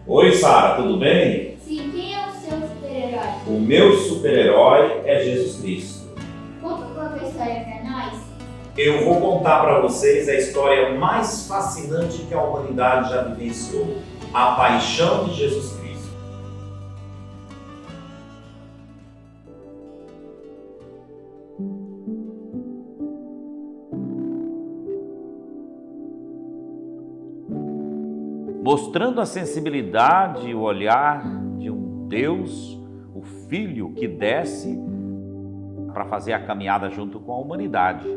Oi, Sara, tudo bem? Sim, quem é o seu super-herói? O meu super-herói é Jesus Cristo. Conta um pouco a história pra nós. Eu vou contar para vocês a história mais fascinante que a humanidade já vivenciou: a paixão de Jesus Cristo. Mostrando a sensibilidade e o olhar de um Deus, o Filho que desce para fazer a caminhada junto com a humanidade.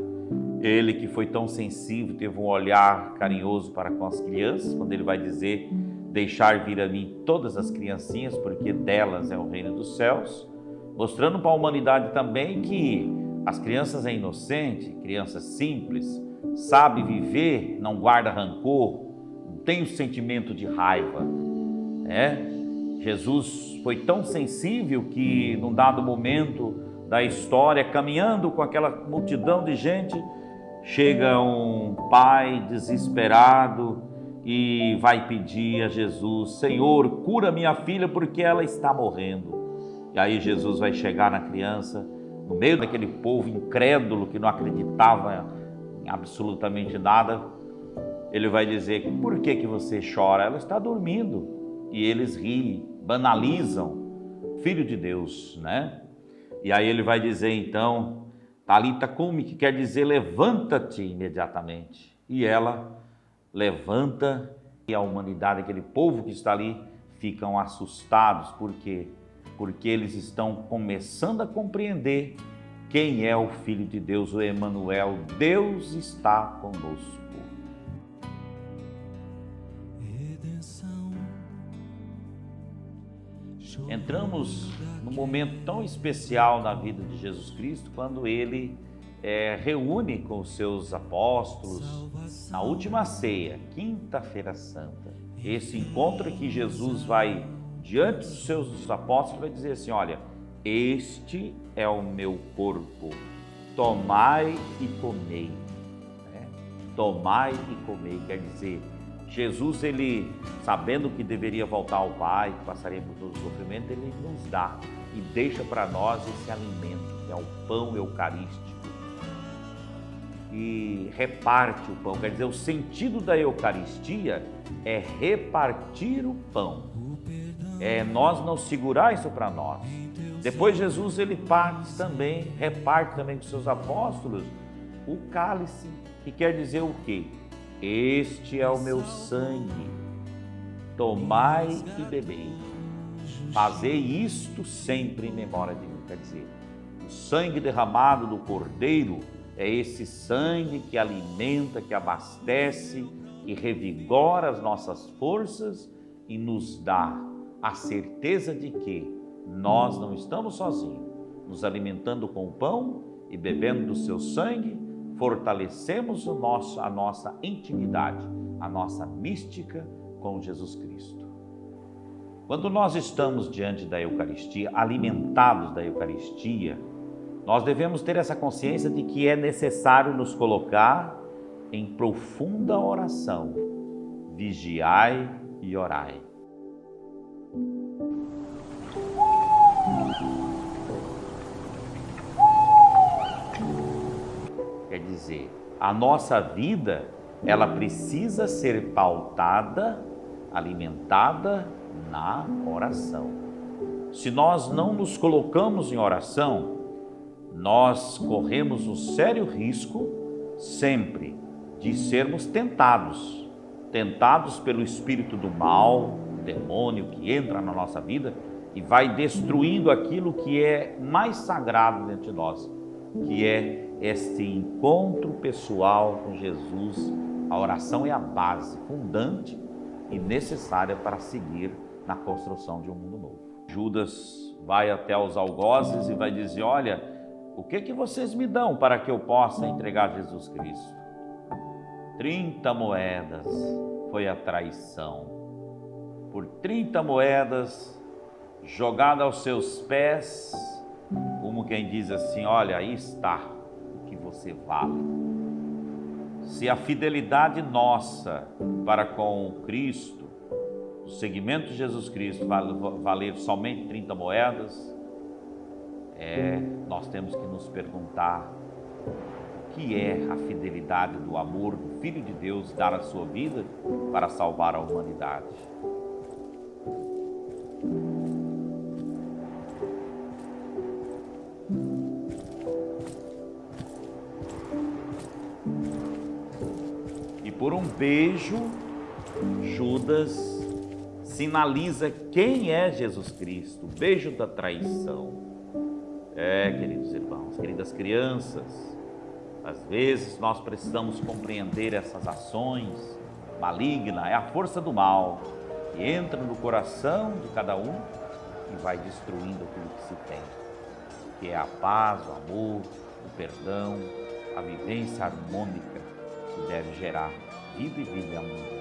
Ele que foi tão sensível, teve um olhar carinhoso para com as crianças, quando ele vai dizer: deixar vir a mim todas as criancinhas, porque delas é o reino dos céus, mostrando para a humanidade também que as crianças é inocente, crianças simples, sabe viver, não guarda rancor, não tem o sentimento de raiva, né? Jesus foi tão sensível que, num dado momento da história, caminhando com aquela multidão de gente, chega um pai desesperado e vai pedir a Jesus: Senhor, cura minha filha porque ela está morrendo. E aí Jesus vai chegar na criança, no meio daquele povo incrédulo que não acreditava em absolutamente nada. Ele vai dizer: por que você chora? Ela está dormindo. E eles riem, banalizam, filho de Deus, né? E aí ele vai dizer então: Talita cumi, que quer dizer levanta-te imediatamente. E ela levanta, e a humanidade, aquele povo que está ali, ficam assustados. Por quê? Porque eles estão começando a compreender quem é o Filho de Deus, o Emanuel. Deus está conosco. Entramos num momento tão especial na vida de Jesus Cristo, quando ele reúne com os seus apóstolos na última ceia, quinta-feira santa. Esse encontro que Jesus vai diante dos seus apóstolos, vai dizer assim: olha, este é o meu corpo, tomai e comei. Tomai e comei, quer dizer, Jesus, ele, sabendo que deveria voltar ao Pai, que passaria por todo o sofrimento, ele nos dá e deixa para nós esse alimento, que é o pão eucarístico, e reparte o pão. Quer dizer, o sentido da Eucaristia é repartir o pão, é nós não segurar isso para nós. Depois Jesus, ele parte também, reparte também com seus apóstolos o cálice, que quer dizer o quê? Este é o meu sangue, tomai e bebei, fazei isto sempre em memória de mim. Quer dizer, o sangue derramado do Cordeiro é esse sangue que alimenta, que abastece, que revigora as nossas forças e nos dá a certeza de que nós não estamos sozinhos, nos alimentando com o pão e bebendo do seu sangue. Fortalecemos a nossa intimidade, a nossa mística com Jesus Cristo. Quando nós estamos diante da Eucaristia, alimentados da Eucaristia, nós devemos ter essa consciência de que é necessário nos colocar em profunda oração. Vigiai e orai. Quer dizer, a nossa vida, ela precisa ser pautada, alimentada na oração. Se nós não nos colocamos em oração, nós corremos o sério risco sempre de sermos tentados pelo espírito do mal, o demônio que entra na nossa vida e vai destruindo aquilo que é mais sagrado dentro de nós, que é este encontro pessoal com Jesus. A oração é a base fundante e necessária para seguir na construção de um mundo novo. Judas vai até os algozes e vai dizer: olha, o que vocês me dão para que eu possa entregar Jesus Cristo? 30 moedas foi a traição. Por 30 moedas, jogada aos seus pés, como quem diz assim: olha, aí está que você vale. Se a fidelidade nossa para com Cristo o seguimento de Jesus Cristo valer somente 30 moedas, nós temos que nos perguntar o que é a fidelidade do amor do Filho de Deus dar a sua vida para salvar a humanidade. E por um beijo, Judas sinaliza quem é Jesus Cristo, o beijo da traição. Queridos irmãos, queridas crianças, às vezes nós precisamos compreender essas ações malignas, é a força do mal que entra no coração de cada um e vai destruindo aquilo que se tem, que é a paz, o amor, o perdão, a vivência harmônica que deve gerar vida e vida harmônica.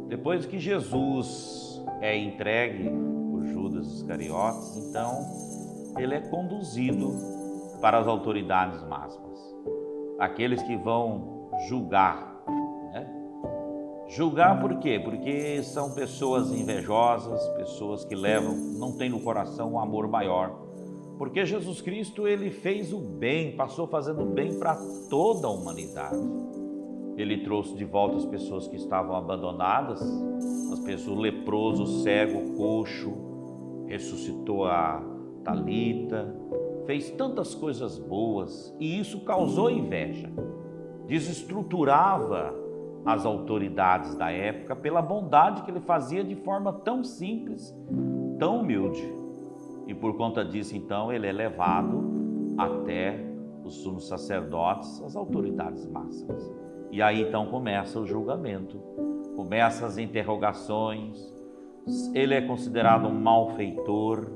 Depois que Jesus é entregue por Judas Iscariotes, então ele é conduzido para as autoridades máximas, aqueles que vão julgar, né? Julgar por quê? Porque são pessoas invejosas, pessoas que não têm no coração um amor maior. Porque Jesus Cristo, ele fez o bem, passou fazendo o bem para toda a humanidade. Ele trouxe de volta as pessoas que estavam abandonadas, as pessoas, o leproso, o cego, o coxo, ressuscitou a Talita, fez tantas coisas boas e isso causou inveja, desestruturava as autoridades da época pela bondade que ele fazia de forma tão simples, tão humilde. E por conta disso, então, ele é levado até os sumos sacerdotes, as autoridades máximas. E aí, então, começa o julgamento, começam as interrogações. Ele é considerado um malfeitor,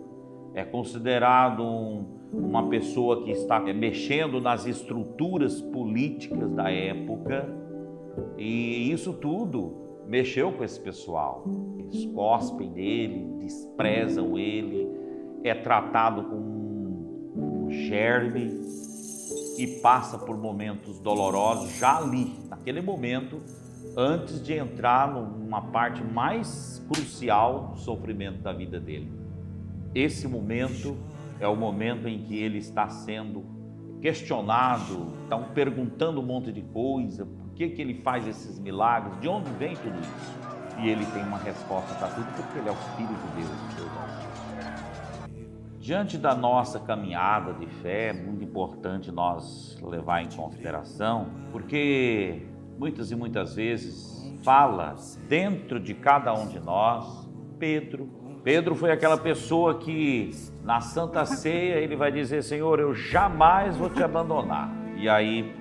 é considerado uma pessoa que está mexendo nas estruturas políticas da época. E isso tudo mexeu com esse pessoal. Eles cospem nele, desprezam ele, é tratado como um germe e passa por momentos dolorosos já ali, naquele momento, antes de entrar numa parte mais crucial do sofrimento da vida dele. Esse momento é o momento em que ele está sendo questionado, estão perguntando um monte de coisa, por que ele faz esses milagres, de onde vem tudo isso? E ele tem uma resposta para tudo, porque ele é o Filho de Deus, meu irmão. Diante da nossa caminhada de fé, é muito importante nós levar em consideração, porque muitas e muitas vezes fala dentro de cada um de nós, Pedro. Pedro foi aquela pessoa que na Santa Ceia ele vai dizer: Senhor, eu jamais vou te abandonar. E aí,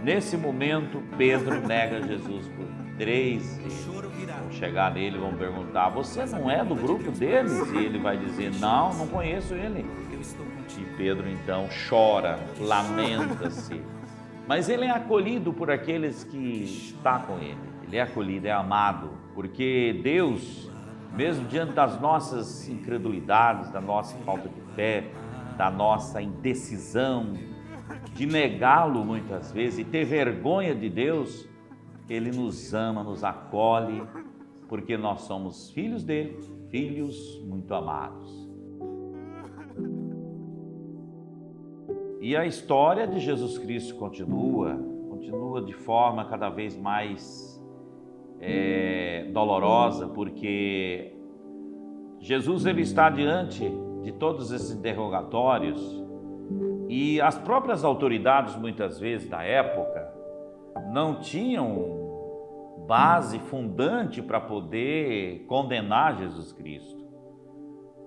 nesse momento, Pedro nega Jesus por 3 vezes. Vão chegar nele e vão perguntar: você não é do grupo deles? E ele vai dizer: não, não conheço ele. E Pedro então chora, lamenta-se. Mas ele é acolhido por aqueles que estão com ele. Ele é acolhido, é amado, porque Deus, mesmo diante das nossas incredulidades, da nossa falta de fé, da nossa indecisão, de negá-lo muitas vezes e ter vergonha de Deus, Ele nos ama, nos acolhe, porque nós somos filhos dele, filhos muito amados. E a história de Jesus Cristo continua de forma cada vez mais dolorosa, porque Jesus ele está diante de todos esses interrogatórios e as próprias autoridades, muitas vezes, da época, não tinham base fundante para poder condenar Jesus Cristo.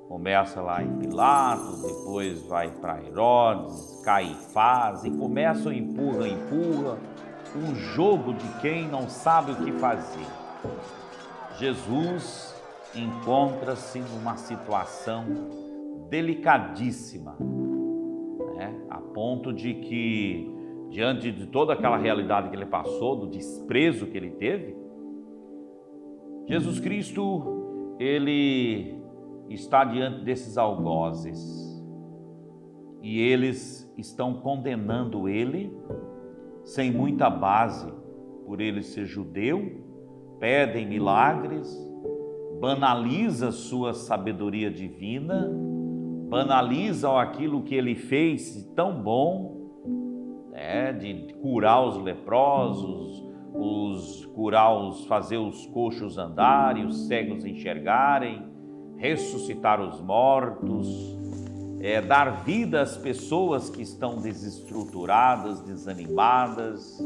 Começa lá em Pilatos, depois vai para Herodes, Caifás, e começa o empurra, um jogo de quem não sabe o que fazer. Jesus encontra-se numa situação delicadíssima, a ponto de que, diante de toda aquela realidade que ele passou, do desprezo que ele teve, Jesus Cristo, ele está diante desses algozes e eles estão condenando ele sem muita base, por ele ser judeu, pedem milagres, banaliza sua sabedoria divina, banalizam aquilo que ele fez tão bom, de curar os leprosos, fazer os coxos andarem, os cegos enxergarem, ressuscitar os mortos, dar vida às pessoas que estão desestruturadas, desanimadas.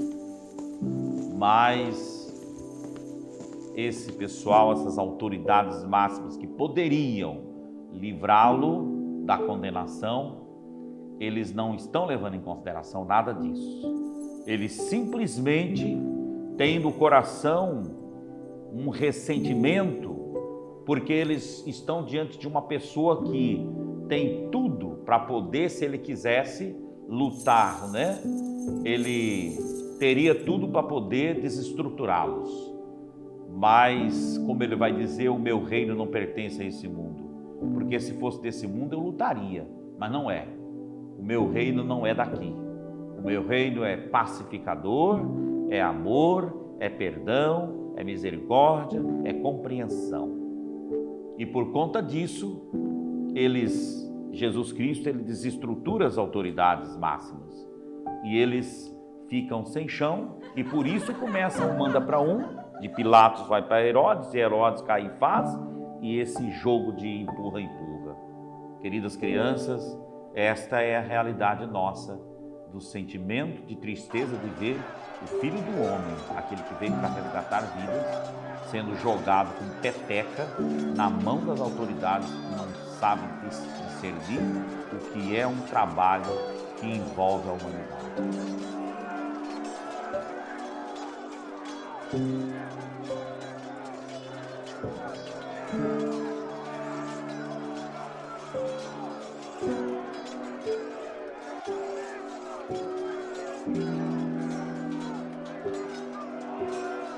Mas esse pessoal, essas autoridades máximas que poderiam livrá-lo da condenação, eles não estão levando em consideração nada disso. Eles simplesmente têm no coração um ressentimento, porque eles estão diante de uma pessoa que tem tudo para poder, se ele quisesse, lutar, Ele teria tudo para poder desestruturá-los. Mas, como ele vai dizer, o meu reino não pertence a esse mundo. Porque se fosse desse mundo eu lutaria, mas não é. O meu reino não é daqui. O meu reino é pacificador, é amor, é perdão, é misericórdia, é compreensão. E por conta disso, Jesus Cristo, ele desestrutura as autoridades máximas. E eles ficam sem chão e por isso começam, manda para de Pilatos vai para Herodes, de Herodes Caifás, e esse jogo de empurra. Queridas crianças, esta é a realidade nossa, do sentimento de tristeza de ver o Filho do Homem, aquele que veio para resgatar vidas, sendo jogado com peteca na mão das autoridades que não sabem discernir o que é um trabalho que envolve a humanidade.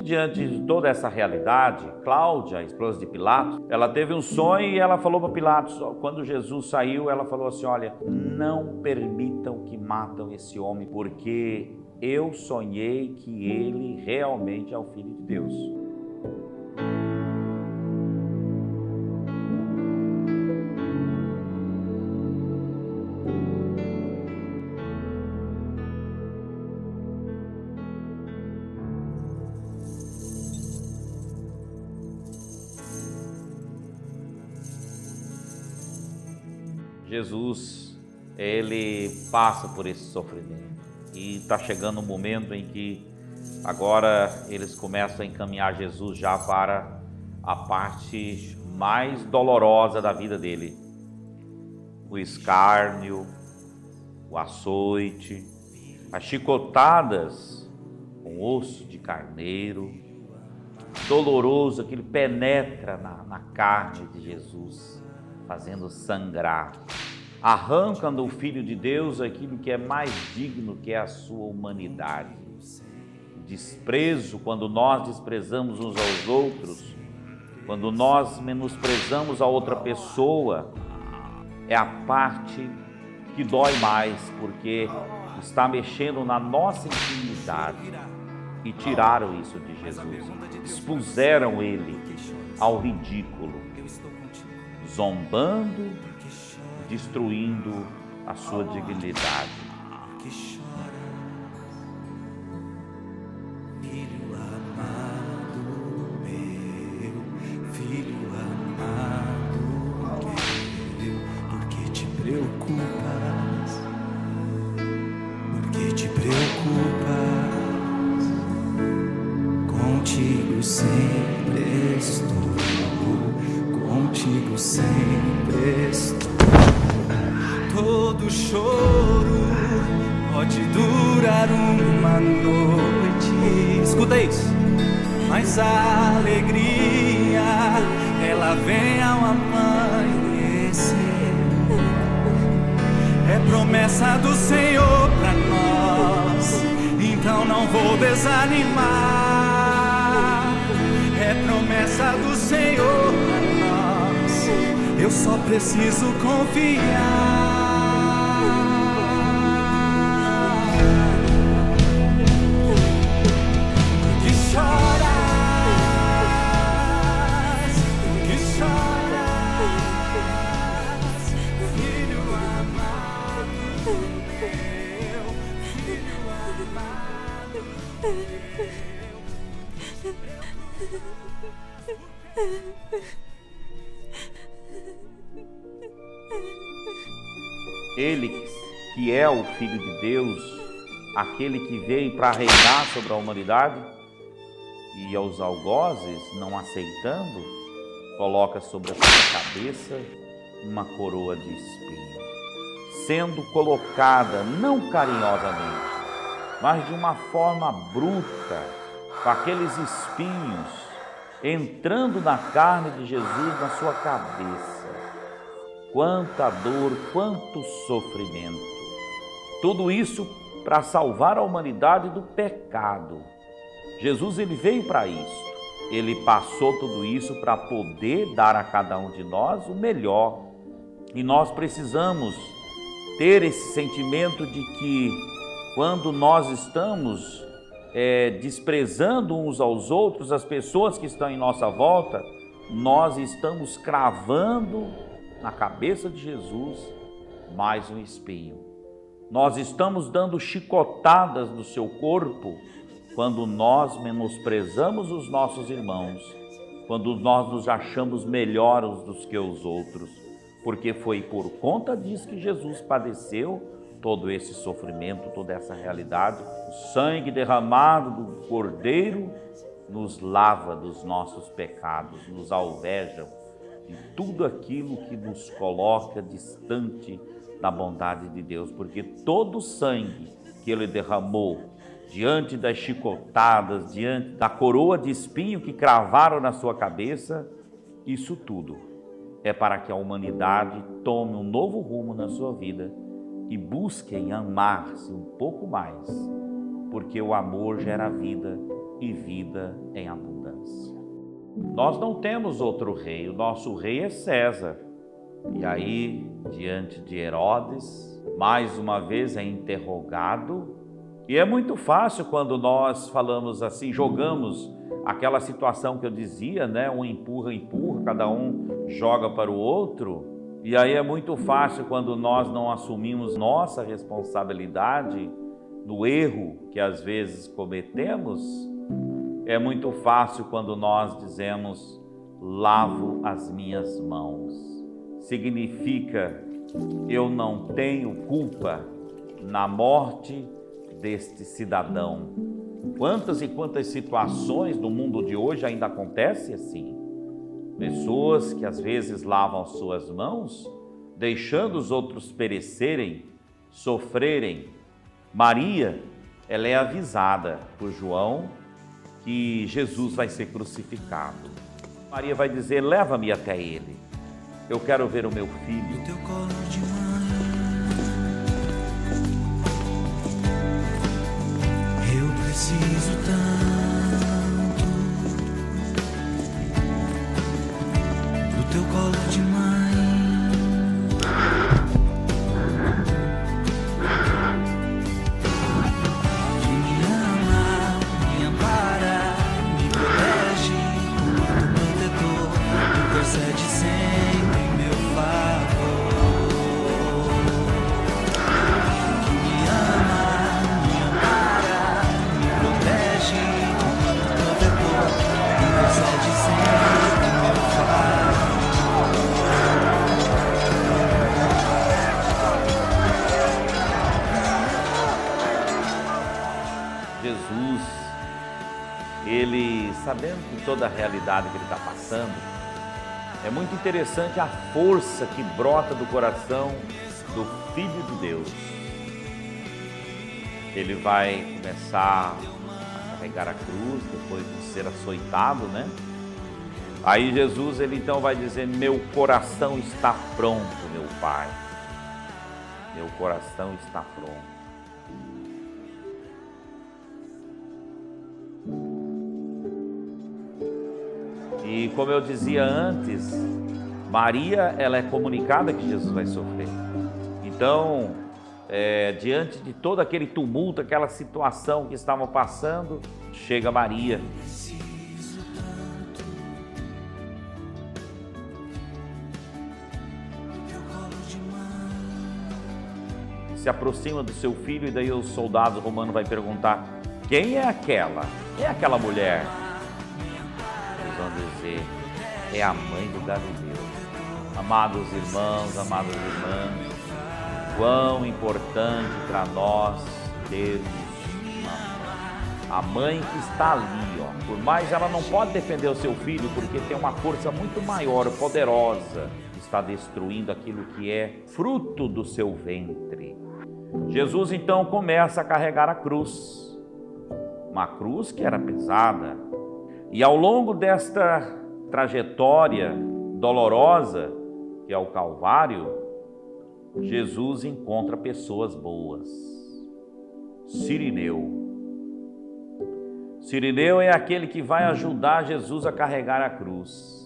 Diante de toda essa realidade, Cláudia, a esposa de Pilatos, ela teve um sonho e ela falou para Pilatos, quando Jesus saiu, ela falou assim, olha, não permitam que matem esse homem, porque eu sonhei que ele realmente é o Filho de Deus. Jesus, ele passa por esse sofrimento e está chegando um momento em que agora eles começam a encaminhar Jesus já para a parte mais dolorosa da vida dele. O escárnio, o açoite, as chicotadas com osso de carneiro, doloroso, aquilo penetra na carne de Jesus, fazendo sangrar. Arrancam do Filho de Deus aquilo que é mais digno, que é a sua humanidade. Desprezo, quando nós desprezamos uns aos outros, quando nós menosprezamos a outra pessoa, é a parte que dói mais, porque está mexendo na nossa intimidade. E tiraram isso de Jesus, expuseram ele ao ridículo. zombando, destruindo a sua dignidade. Filho amado meu, filho amado meu, por que te preocupas? Por que te preocupas? Contigo sempre estou, contigo sempre estou. Todo choro pode durar uma noite, escuta isso, mas a alegria, ela vem ao amanhecer. É promessa do Senhor pra nós, então não vou desanimar. É promessa do Senhor pra nós, eu só preciso confiar. Ele que é o Filho de Deus, aquele que veio para reinar sobre a humanidade, e aos algozes, não aceitando, coloca sobre a sua cabeça uma coroa de espinho, sendo colocada não carinhosamente, mas de uma forma bruta, com aqueles espinhos entrando na carne de Jesus, na sua cabeça. Quanta dor, quanto sofrimento. Tudo isso para salvar a humanidade do pecado. Jesus, ele veio para isso. Ele passou tudo isso para poder dar a cada um de nós o melhor. E nós precisamos ter esse sentimento de que quando nós estamos desprezando uns aos outros, as pessoas que estão em nossa volta, nós estamos cravando na cabeça de Jesus mais um espinho. Nós estamos dando chicotadas no seu corpo quando nós menosprezamos os nossos irmãos, quando nós nos achamos melhores do que os outros, porque foi por conta disso que Jesus padeceu todo esse sofrimento, toda essa realidade. O sangue derramado do Cordeiro nos lava dos nossos pecados, nos alveja de tudo aquilo que nos coloca distante da bondade de Deus, porque todo o sangue que Ele derramou diante das chicotadas, diante da coroa de espinho que cravaram na sua cabeça, isso tudo é para que a humanidade tome um novo rumo na sua vida e busquem amar-se um pouco mais, porque o amor gera vida e vida em abundância. Nós não temos outro rei, o nosso rei é César. E aí, diante de Herodes, mais uma vez é interrogado. E é muito fácil quando nós falamos assim, jogamos aquela situação que eu dizia, né? Um empurra, cada um joga para o outro. E aí é muito fácil quando nós não assumimos nossa responsabilidade no erro que às vezes cometemos. É muito fácil quando nós dizemos, lavo as minhas mãos. Significa, eu não tenho culpa na morte deste cidadão. Quantas e quantas situações no mundo de hoje ainda acontecem assim? Pessoas que às vezes lavam as suas mãos, deixando os outros perecerem, sofrerem. Maria, ela é avisada por João que Jesus vai ser crucificado. Maria vai dizer, leva-me até ele. Eu quero ver o meu filho. No teu colo de mãe, eu preciso tanto do teu colo de mãe. De me amar, me amparar, me protege, como protetor, tu intercede sempre em meu sabendo de toda a realidade que ele está passando, é muito interessante a força que brota do coração do Filho de Deus. Ele vai começar a carregar a cruz depois de ser açoitado, né? Aí Jesus, ele então vai dizer: meu coração está pronto, meu Pai. Meu coração está pronto. E como eu dizia antes, Maria, ela é comunicada que Jesus vai sofrer. Então, diante de todo aquele tumulto, aquela situação que estavam passando, chega Maria. Se aproxima do seu filho e daí o soldado romano vai perguntar: quem é aquela? Quem é aquela mulher? Eles vão dizer: é a mãe do Galileu. Amados irmãos, amadas irmãs, quão importante para nós termos uma mãe. A mãe que está ali, ó, por mais ela não pode defender o seu filho, porque tem uma força muito maior, poderosa, que está destruindo aquilo que é fruto do seu ventre. Jesus então começa a carregar a cruz, uma cruz que era pesada, e ao longo desta trajetória dolorosa, que é o Calvário, Jesus encontra pessoas boas. Cirineu. Cirineu é aquele que vai ajudar Jesus a carregar a cruz.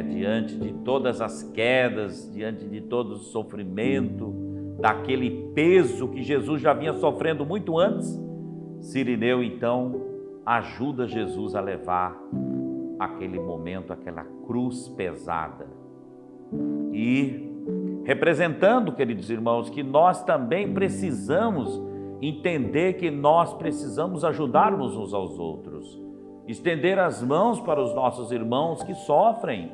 Diante de todas as quedas, diante de todo o sofrimento, daquele peso que Jesus já vinha sofrendo muito antes, Cirineu então ajuda Jesus a levar aquele momento, aquela cruz pesada. E representando, queridos irmãos, que nós também precisamos entender que nós precisamos ajudarmos uns aos outros, estender as mãos para os nossos irmãos que sofrem.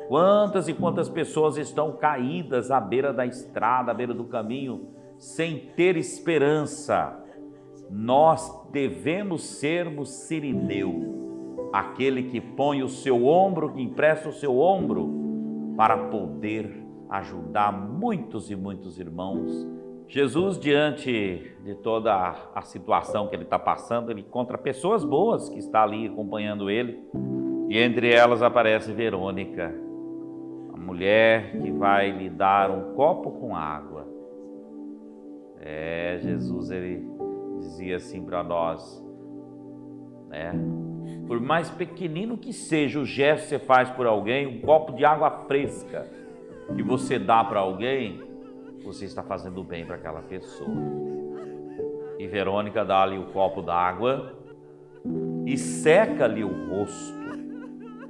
Quantas e quantas pessoas estão caídas à beira da estrada, à beira do caminho, sem ter esperança. Nós devemos sermos Cirineu, aquele que põe o seu ombro, que empresta o seu ombro para poder ajudar muitos e muitos irmãos. Jesus, diante de toda a situação que ele está passando, ele encontra pessoas boas que estão ali acompanhando ele, e entre elas aparece Verônica, a mulher que vai lhe dar um copo com água. Jesus, ele dizia assim para nós, por mais pequenino que seja o gesto que você faz por alguém, um copo de água fresca que você dá para alguém, você está fazendo bem para aquela pessoa. E Verônica dá-lhe o copo d'água e seca-lhe o rosto.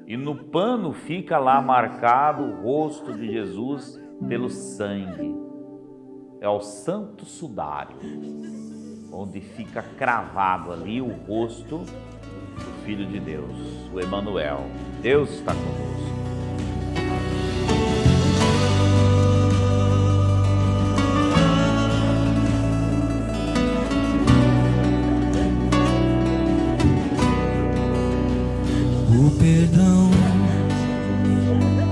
E no pano fica lá marcado o rosto de Jesus pelo sangue. É o Santo Sudário, onde fica cravado ali o rosto do Filho de Deus, o Emanuel. Deus está conosco. O perdão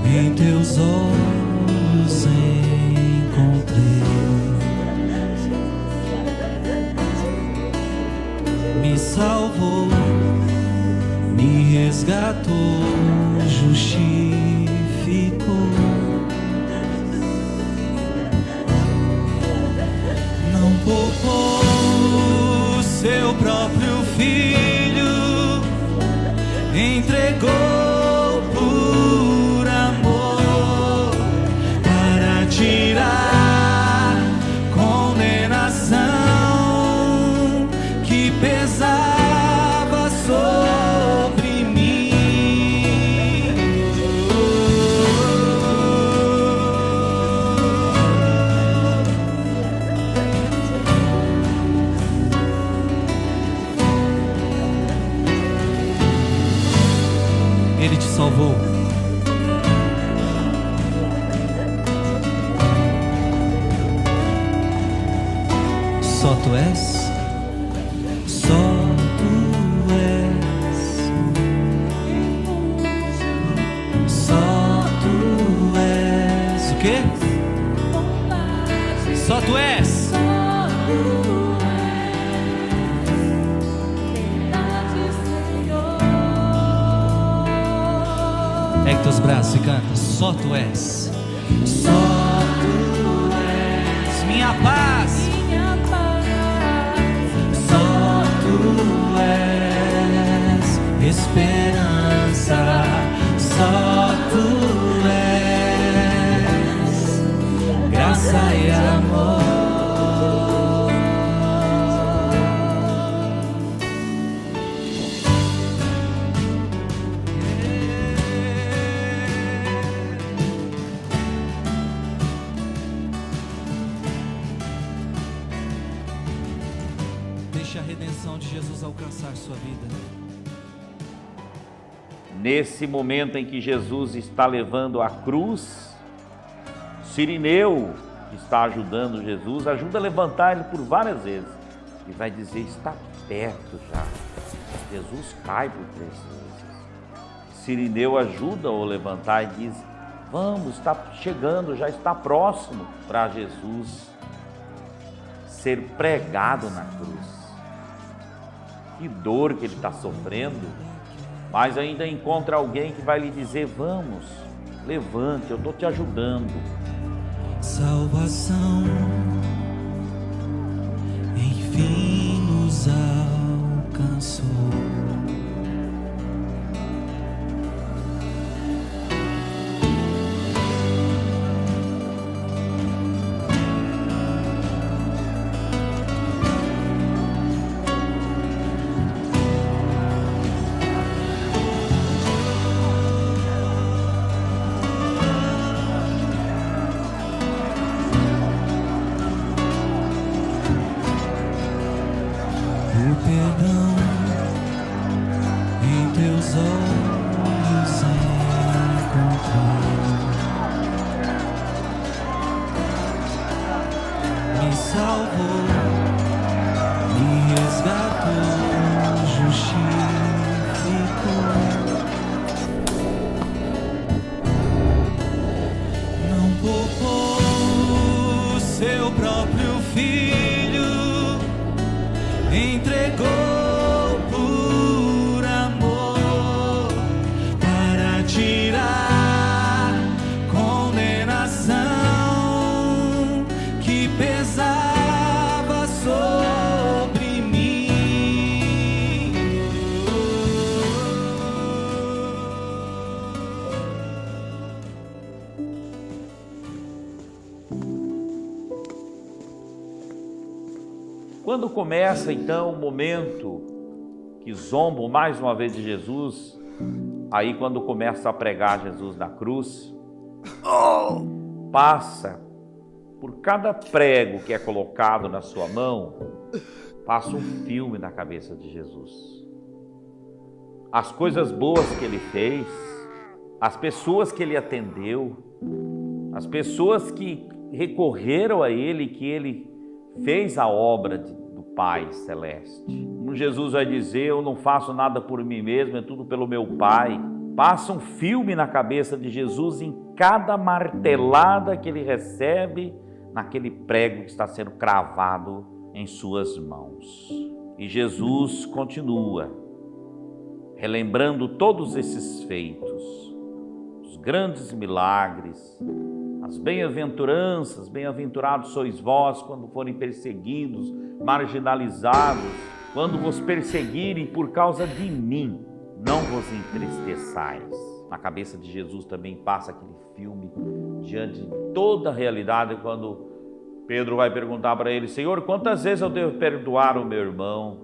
em teus olhos encontrei, me salvou, me resgatou, justificou. Não poupou o seu próprio filho, entregou por amor para tirar condenação que pesava sobre mim. Ele te salvou. Só tu és, só tu és. quê? Só tu és. Ergue teus braços e canta. Só tu és. Só tu és minha paz. Só tu és esperança. Só tu és graça e amor. Deixe a redenção de Jesus alcançar sua vida. Nesse momento em que Jesus está levando a cruz, Cirineu, que está ajudando Jesus, ajuda a levantar ele por várias vezes. E vai dizer, está perto já. Jesus cai por 3 vezes. Cirineu ajuda-o a levantar e diz, vamos, está chegando, já está próximo para Jesus ser pregado na cruz. Que dor que ele está sofrendo, mas ainda encontra alguém que vai lhe dizer, vamos, levante, eu estou te ajudando. Salvação, enfim nos alcançou. O perdão em teus olhos encontrei. Me salvou, me resgatou, justificou. Não poupou seu próprio filho, entregou por amor para tirar condenação que pesava sobre mim. Quando começa então o momento que zombam mais uma vez de Jesus, aí quando começa a pregar Jesus na cruz, passa por cada prego que é colocado na sua mão, passa um filme na cabeça de Jesus. As coisas boas que ele fez, as pessoas que ele atendeu, as pessoas que recorreram a ele, que ele fez a obra do Pai Celeste. Como Jesus vai dizer, eu não faço nada por mim mesmo, é tudo pelo meu Pai. Passa um filme na cabeça de Jesus em cada martelada que ele recebe naquele prego que está sendo cravado em suas mãos. E Jesus continua relembrando todos esses feitos, os grandes milagres, as bem-aventuranças, bem-aventurados sois vós quando forem perseguidos, marginalizados, quando vos perseguirem por causa de mim, não vos entristeçais. Na cabeça de Jesus também passa aquele filme diante de toda a realidade, quando Pedro vai perguntar para ele, Senhor, quantas vezes eu devo perdoar o meu irmão?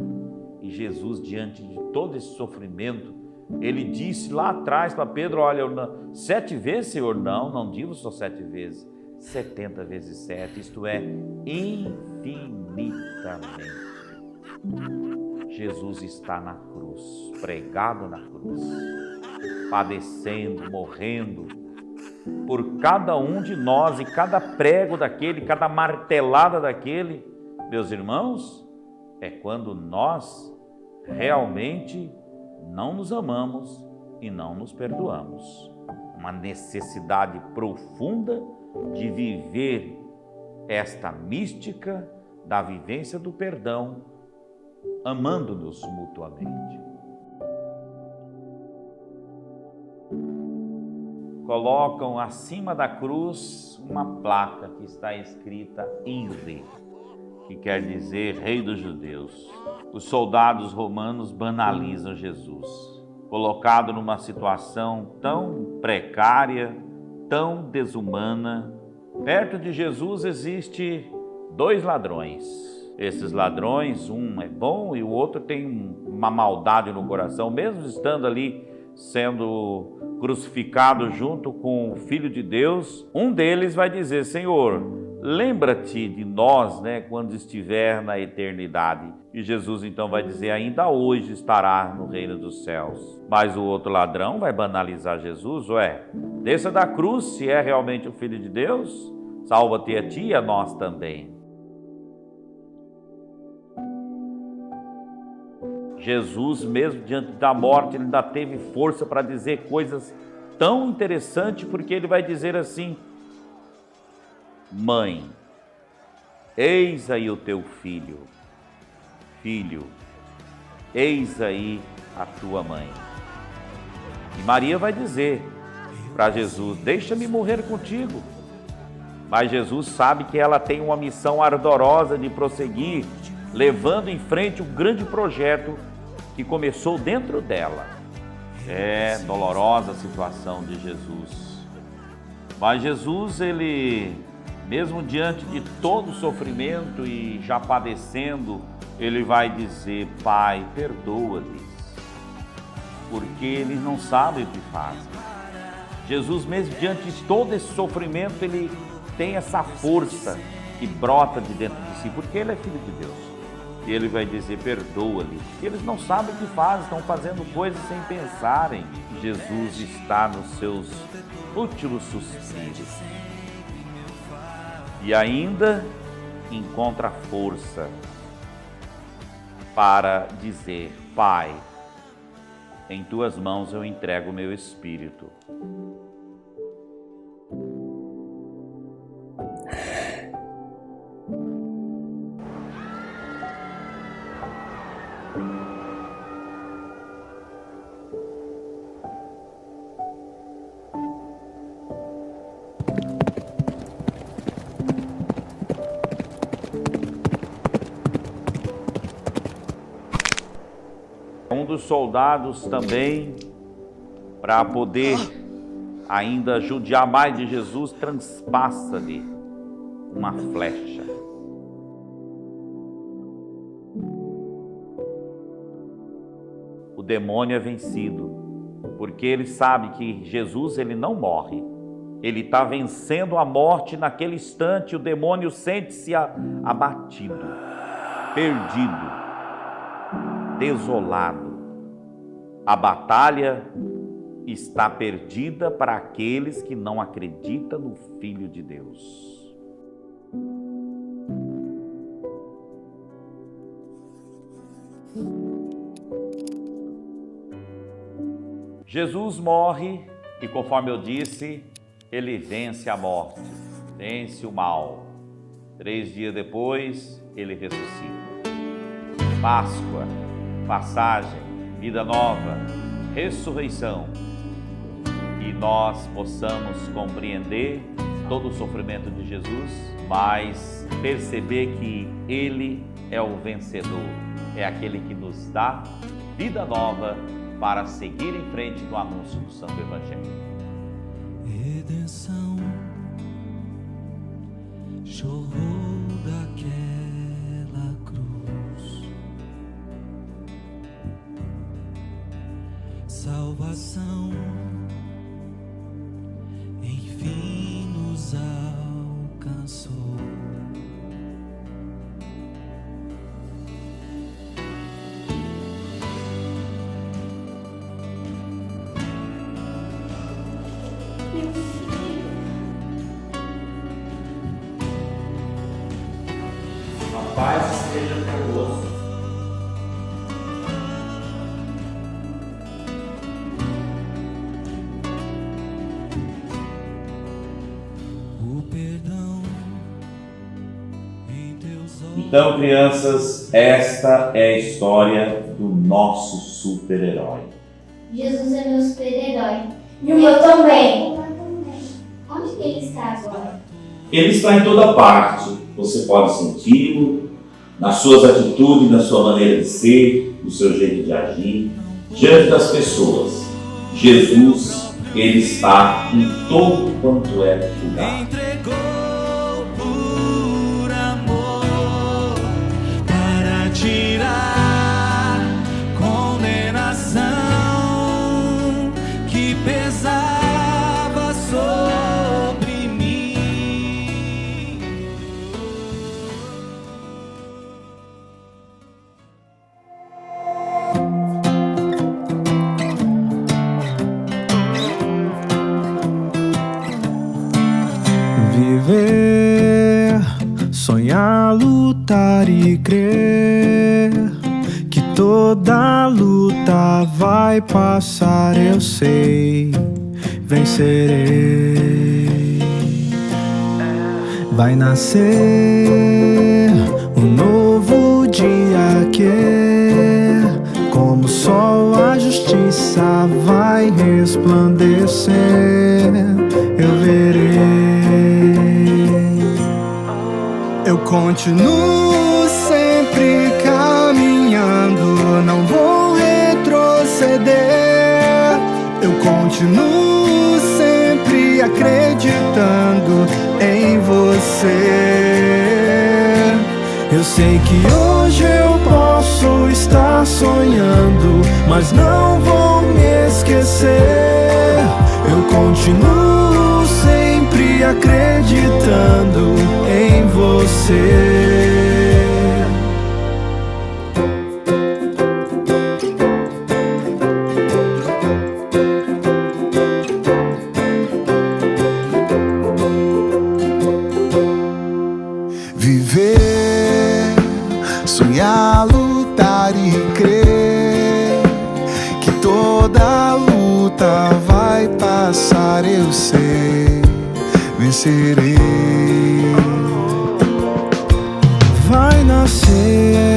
E Jesus, diante de todo esse sofrimento, ele disse lá atrás para Pedro, olha, 7 vezes, Senhor? Não digo só 7 vezes, 70 vezes 7, isto é, infinitamente. Jesus está na cruz, pregado na cruz, padecendo, morrendo, por cada um de nós, e cada prego daquele, cada martelada daquele, meus irmãos, é quando nós realmente não nos amamos e não nos perdoamos. uma necessidade profunda de viver esta mística da vivência do perdão, amando-nos mutuamente. Colocam acima da cruz uma placa que está escrita Ire, que quer dizer Rei dos Judeus. Os soldados romanos banalizam Jesus, colocado numa situação tão precária, tão desumana. Perto de Jesus existe 2 ladrões. Esses ladrões, um é bom e o outro tem uma maldade no coração, mesmo estando ali sendo crucificado junto com o Filho de Deus. Um deles vai dizer: Senhor, lembra-te de nós, quando estiver na eternidade. E Jesus então vai dizer: ainda hoje estará no reino dos céus. Mas o outro ladrão vai banalizar Jesus: desça da cruz, se é realmente o Filho de Deus, salva-te a ti e a nós também. Jesus, mesmo diante da morte, ele ainda teve força para dizer coisas tão interessantes, porque ele vai dizer assim: Mãe, eis aí o teu filho. Filho, eis aí a tua mãe. E Maria vai dizer para Jesus: deixa-me morrer contigo. Mas Jesus sabe que ela tem uma missão ardorosa de prosseguir, levando em frente o grande projeto que começou dentro dela. É dolorosa a situação de Jesus. Mas Jesus, ele, mesmo diante de todo o sofrimento e já padecendo, ele vai dizer: Pai, perdoa-lhes, porque eles não sabem o que fazem. Jesus, mesmo diante de todo esse sofrimento, ele tem essa força que brota de dentro de si, porque ele é Filho de Deus. E ele vai dizer: perdoa-lhes, porque eles não sabem o que fazem, estão fazendo coisas sem pensarem. Jesus está nos seus últimos suspiros. E ainda encontra força para dizer: Pai, em tuas mãos eu entrego o meu espírito. Um dos soldados também, para poder ainda judiar mais de Jesus, transpassa-lhe uma flecha. O demônio é vencido, porque ele sabe que Jesus, ele não morre. Ele está vencendo a morte naquele instante. O demônio sente-se abatido, perdido, desolado. A batalha está perdida para aqueles que não acreditam no Filho de Deus. Jesus morre e, conforme eu disse, ele vence a morte, vence o mal. 3 dias depois, ele ressuscita. Páscoa, passagem, vida nova, ressurreição. Que nós possamos compreender todo o sofrimento de Jesus, mas perceber que Ele é o vencedor, é aquele que nos dá vida nova para seguir em frente no anúncio do Santo Evangelho. Redenção chorou daquela cruz, salvação enfim nos alcançou. A paz seja convosco. Então, crianças, esta é a história do nosso super-herói. Jesus é meu super-herói. E o meu também. Onde que ele está agora? Ele está em toda parte. Você pode senti-lo nas suas atitudes, na sua maneira de ser, no seu jeito de agir, diante das pessoas. Jesus, ele está em todo quanto é lugar. Entregou por amor para tirar condenação que pesava sobre mim. Viver, sonhar, lutar e crer que toda luta vai passar, eu sei, vencerei. Vai nascer um novo dia que, como o sol, a justiça vai resplandecer, eu verei. Eu continuo sempre caminhando, não vou retroceder. Eu continuo sempre acreditando em você. Eu sei que hoje eu posso estar sonhando, mas não vou me esquecer. Eu continuo sempre acreditando em você. Viver, sonhar, lutar e crer que toda luta vai passar, eu sei, vencerei. Vai nascer